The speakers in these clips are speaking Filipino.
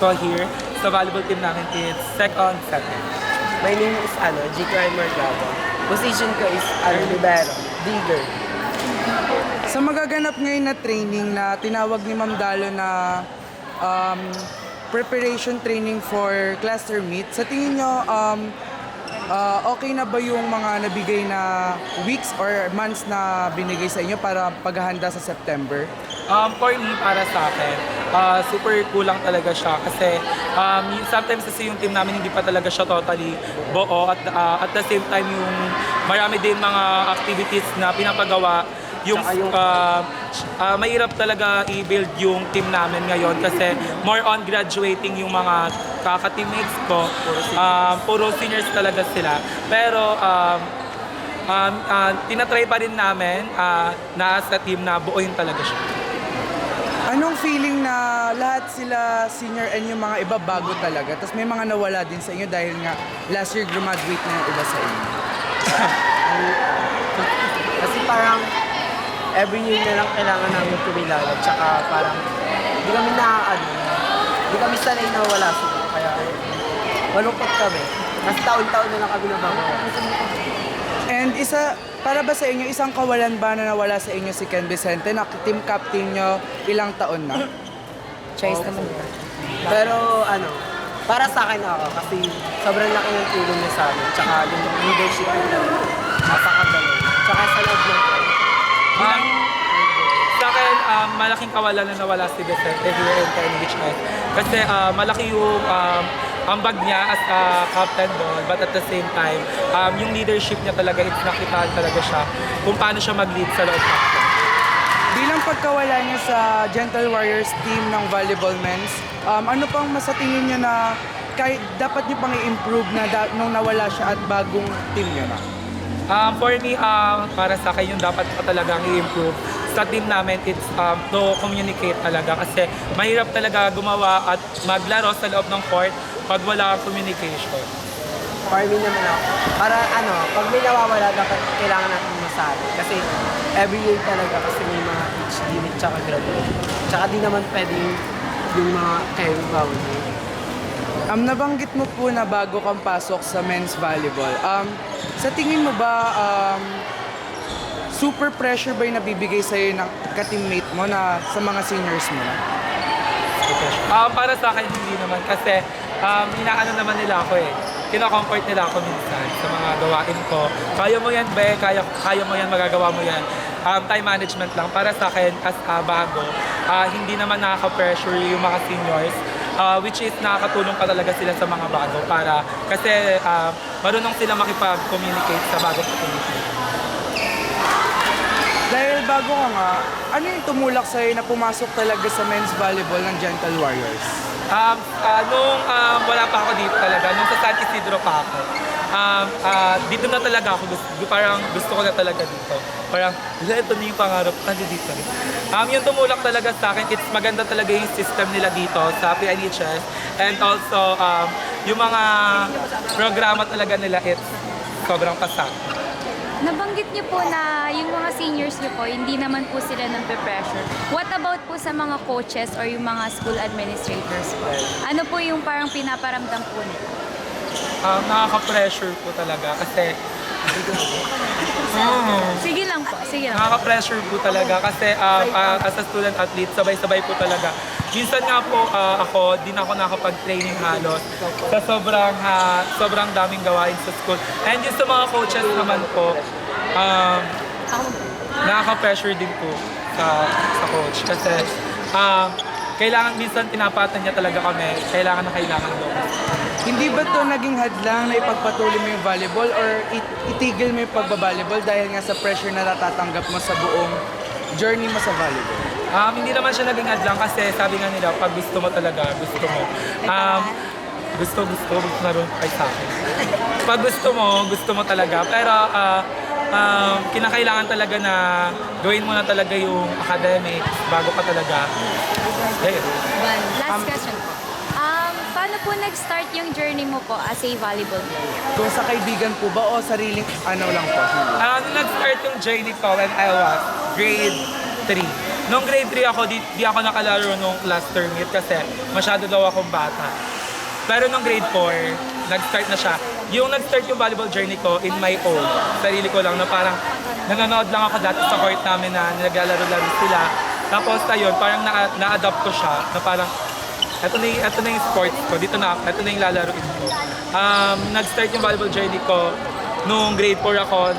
So here, sa volleyball team namin, it's second, second. My name is G. Crimer Gabo. Position ko is libero, digger. Sa magaganap ngayon na training na tinawag ni Ma'am Dalo na preparation training for cluster meet, sa tingin nyo, okay na ba yung mga nabigay na weeks or months na binigay sa inyo para paghahanda sa September? For me, para sa akin, super kulang talaga siya kasi sometimes kasi yung team namin hindi pa talaga siya totally buo at the same time yung marami din mga activities na pinapagawa yung mahirap talaga i-build yung team namin ngayon kasi more on graduating yung mga kaka-teammates ko. Puro seniors talaga sila. Pero tinatry pa rin namin na sa team na buuin talaga siya. Anong feeling na lahat sila senior and yung mga iba bago talaga? Tapos may mga nawala din sa inyo dahil nga last year graduate na yung iba sa inyo. Kasi parang every year na lang kailangan namin kumilala. Tsaka parang hindi kami hindi kami sanay na wala sila. Kaya malungkot kami. Kasi taon-taon na lang kami nabago. And para ba sa inyo, isang kawalan ba na nawala sa inyo si Ken Vicente na team captain nyo ilang taon na? Choice naman yun. Pero para sa akin kasi sobrang laki ng tulong niya sa amin. Tsaka yung leadership niya, napakagaling. Tsaka sa loob ng Sa akin, malaking kawalan na nawala si Vicente here in KNHS. Kasi malaki yung ambag niya as captain doon, but at the same time, yung leadership niya talaga, it's nakitaan talaga siya kung paano siya mag-lead sa loob ng team. Bilang pagkawala niya sa Gentle Warriors team ng volleyball men's, ano pang masatingin niyo na dapat niyo pang i-improve na nung nawala siya at bagong team niyo na? For me, para sa akin yung dapat pa talagang i-improve sa team namin, it's to communicate talaga kasi mahirap talaga gumawa at maglaro sa loob ng court pag wala kang communication. For me naman para pag may nawawala, dapat kailangan natin masabi. Kasi every year talaga kasi may mga age limit tsaka graduate. Tsaka di naman pwedeng yung mga carry bawal. Nabanggit mo po na bago kang pasok sa men's volleyball. Sa tingin mo ba, super pressure ba yung nabibigay sa'yo ng ka-teammate mo na sa mga seniors mo? Para sa akin, hindi naman kasi inaano naman nila ako eh. Kino-comfort nila ako minsan sa mga gawain ko. Kaya mo yan, be, kaya mo yan, magagawa mo yan. Time management lang. Para sa akin, as bago, hindi naman nakaka-pressure yung mga seniors. Which is nakakatulong pa talaga sila sa mga bago kasi marunong sila makipag-communicate sa bagong community. Dahil bago ka nga, ano yung tumulak sa'yo na pumasok talaga sa men's volleyball ng Gentle Warriors? Nung wala pa ako dito talaga, nung sa San Isidro pa ako, dito na talaga ako, parang gusto ko na talaga dito. Parang, ito na yung pangarap, dito rin. Yung tumulak talaga sa akin, it's maganda talaga yung system nila dito sa PNHS. And also, yung mga programa talaga nila, it's sobrang pasak. Nabanggit niyo po na yung mga seniors niyo po, hindi naman po sila nagpe-pressure. What about po sa mga coaches or yung mga school administrators po? Ano po yung parang pinaparamdam po nila? Nakaka-pressure po talaga kasi Sige lang po, sige lang. nakaka-pressure po talaga kasi as a student athlete, sabay-sabay po talaga. Minsan nga po ako, di na ako nakapag-training halos sa sobrang daming gawain sa school. And yung sa mga coaches naman po, nakaka-pressure din po sa coach kasi kailangan minsan tinapatan niya talaga kami, kailangan doon. Hindi ba to naging hadlang na ipagpatuloy mo yung volleyball or itigil mo yung pagbabalibol dahil nga sa pressure na natatanggap mo sa buong journey mo sa volleyball? Hindi naman siya naging hadlang kasi sabi nga nila, pag gusto mo talaga, gusto mo. Gusto na rin ay sa akin. Pag gusto mo talaga. Pero kinakailangan talaga na gawin mo na talaga yung academics bago ka talaga. Last question po. Paano po nag-start yung journey mo po as a volleyball player? Kung sa kaibigan po ba o sariling lang po? Nung nag-start yung journey ko when I was grade 3. Nung grade 3 ako, di ako nakalaro nung cluster meet kasi masyado daw akong bata. Pero nung grade 4, nag-start na siya. Yung nag-start yung volleyball journey ko in my own. Sarili ko lang na parang nanonood lang ako dati sa court namin na naglalaro-laro sila. Tapos ayun, parang na-adapt ko siya na parang ito na yung sports ko, ito na yung lalaroin ko. Nag-start yung volleyball journey ko nung grade 4 ako,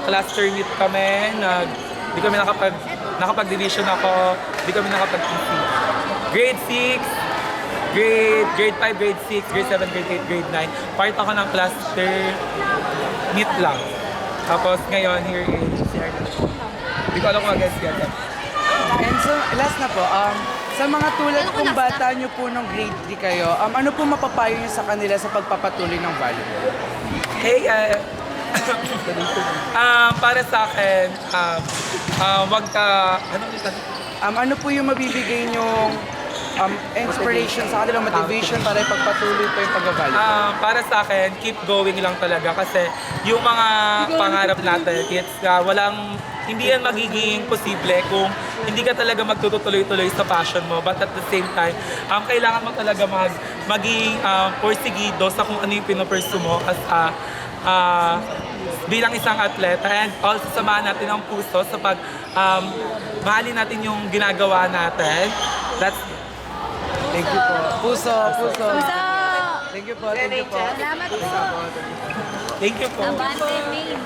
cluster meet kami, di kami nakapag-division ako, di kami nakapag-PC. Grade 6, grade 5, grade 6, grade 7, grade 8, grade 9. Part ako ng cluster meet lang. Tapos ngayon, here is si Arnold. Hindi ko alam kung mag-guess yan. And so, last na po, sa mga tulad kong bata nyo po nung grade 3 kayo, ano po mapapayo nyo sa kanila sa pagpapatuloy ng volleyball? Hey, para sa akin, wag ka, Ano po yung mabibigay nyong inspiration sa kanila, motivation para ipagpatuloy pa yung pag-volleyball? Para sa akin, keep going lang talaga kasi yung mga pangarap natin, hindi yan magiging posible kung hindi ka talaga magtutuloy-tuloy sa passion mo. But at the same time, kailangan mo talaga maging porsigido sa kung ano yung pinupursue mo as bilang isang atleta, and also samahan natin ang puso sa mahalin natin yung ginagawa natin. Thank you po. Puso. So, Thank you po. salamat po. Thank you po. Abante main.